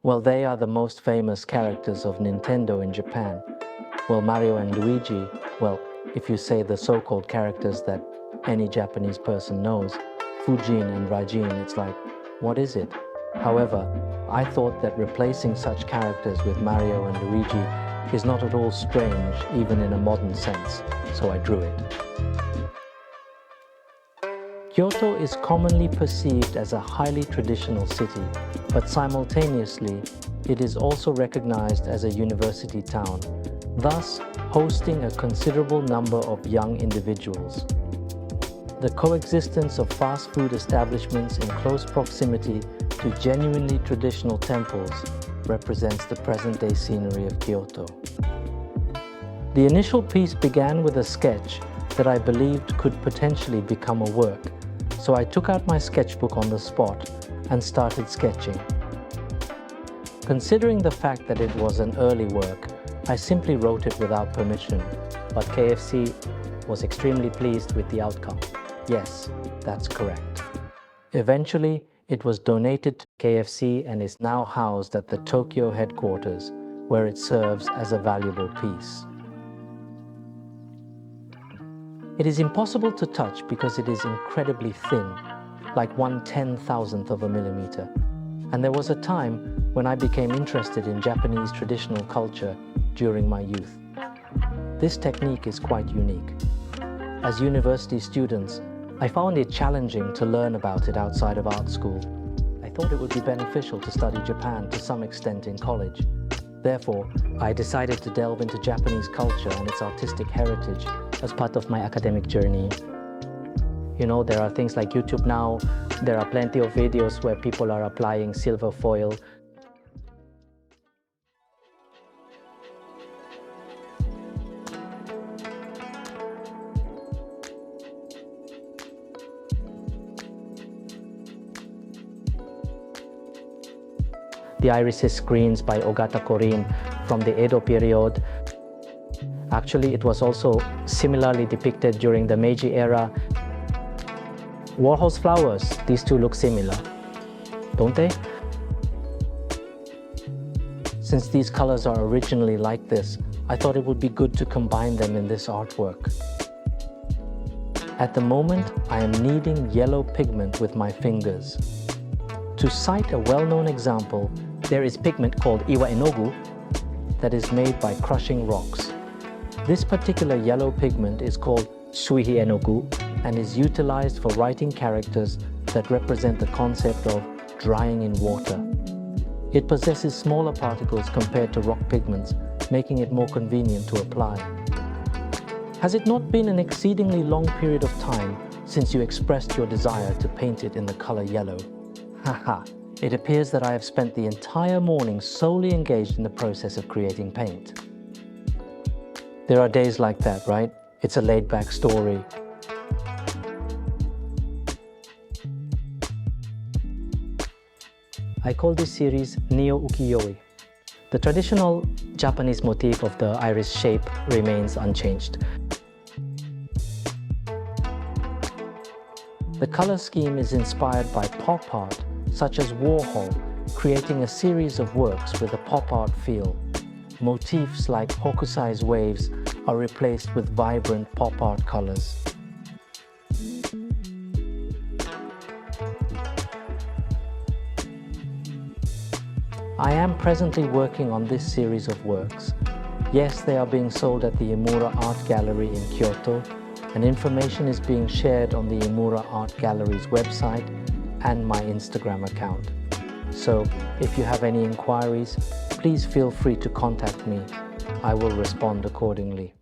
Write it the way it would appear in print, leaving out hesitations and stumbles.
Well, they are the most famous characters of Nintendo in Japan. Well, Mario and Luigi, well, if you say the so-called characters that any Japanese person knows, Fujin and Raijin, it's like, what is it? However, I thought that replacing such characters with Mario and Luigi is not at all strange, even in a modern sense, so I drew it. Kyoto is commonly perceived as a highly traditional city, but simultaneously, it is also recognized as a university town, thus hosting a considerable number of young individuals. The coexistence of fast food establishments in close proximity to genuinely traditional temples represents the present-day scenery of Kyoto. The initial piece began with a sketch that I believed could potentially become a work, so I took out my sketchbook on the spot and started sketching. Considering the fact that it was an early work, I simply wrote it without permission, but KFC was extremely pleased with the outcome. Yes, that's correct. Eventually, it was donated to KFC and is now housed at the Tokyo headquarters, where it serves as a valuable piece. It is impossible to touch because it is incredibly thin, like 1/10,000th of a millimeter. And there was a time when I became interested in Japanese traditional culture during my youth. This technique is quite unique. As university students, I found it challenging to learn about it outside of art school. I thought it would be beneficial to study Japan to some extent in college. Therefore, I decided to delve into Japanese culture and its artistic heritage as part of my academic journey. You know, there are things like YouTube now. There are plenty of videos where people are applying silver foil. The irises screens by Ogata Korin from the Edo period. Actually, it was also similarly depicted during the Meiji era. Warhol's flowers, these two look similar, don't they? Since these colors are originally like this, I thought it would be good to combine them in this artwork. At the moment, I am kneading yellow pigment with my fingers. To cite a well-known example, there is pigment called iwa enogu that is made by crushing rocks. This particular yellow pigment is called suihi enogu and is utilized for writing characters that represent the concept of drying in water. It possesses smaller particles compared to rock pigments, making it more convenient to apply. Has it not been an exceedingly long period of time since you expressed your desire to paint it in the color yellow? Haha, it appears that I have spent the entire morning solely engaged in the process of creating paint. There are days like that, right? It's a laid-back story. I call this series Neo Ukiyo-e. The traditional Japanese motif of the iris shape remains unchanged. The color scheme is inspired by pop art, such as Warhol, creating a series of works with a pop art feel. Motifs like Hokusai's waves are replaced with vibrant pop art colors. I am presently working on this series of works. Yes, they are being sold at the Imura Art Gallery in Kyoto, and information is being shared on the Imura Art Gallery's website and my Instagram account. So, if you have any inquiries, please feel free to contact me. I will respond accordingly.